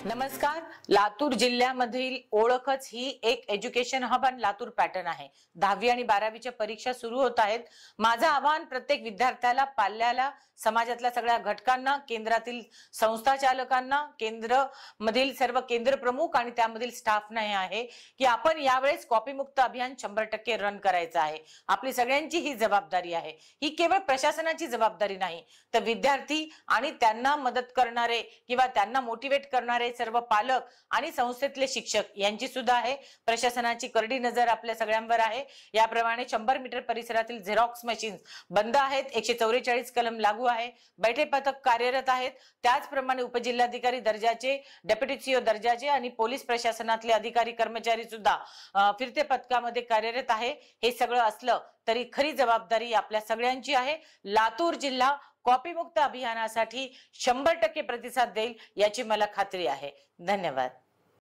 नमस्कार. लातूर जिल्ह्यामधील ओळखच ही एक एज्युकेशन हब आणि लातूर पॅटर्न आहे. 10वी आणि 12वीच्या परीक्षा सुरू होत आहेत. माझं आवाहन प्रत्येक विद्यार्थ्याला, पाल्याला, समाजातल्या सगळ्या घटकांना, केंद्रातील संस्था चालकांना, केंद्र मधील सर्व केंद्र प्रमुख आणि त्यामधील स्टाफना हे आहे की आपण यावेळेस कॉपीमुक्त अभियान 100% रन करायचं आहे. आपली सगळ्यांची ही जबाबदारी आहे. ही केवळ प्रशासनाची जबाबदारी नाही, तर विद्यार्थी आणि त्यांना मदत करणारे किंवा त्यांना मोटिवेट करणारे सर्व पालक आणि संस्थेतले शिक्षक यांची सुद्धा आहे. प्रशासनाची करडी नजर आपल्या सगळ्यांवर आहे. याप्रमाणे 100 मीटर परिसरातील झेरॉक्स मशीन्स बंद आहेत. 144 कलम लागू आहे. बैठे पथक कार्यरत आहेत. त्याचप्रमाणे उपजिल्हाधिकारी दर्जाचे, डेप्युटी सीओ दर्जाचे आणि पोलीस प्रशासनातले अधिकारी कर्मचारी सुद्धा फिरते पथकामध्ये कार्यरत आहे. हे सगळं असलं तरी खरी जबाबदारी आपल्या सगळ्यांची आहे. लातूर जिल्हा कॉपीमुक्त अभियानासाठी 100% प्रतिसाद देईल याची मला खात्री आहे. धन्यवाद.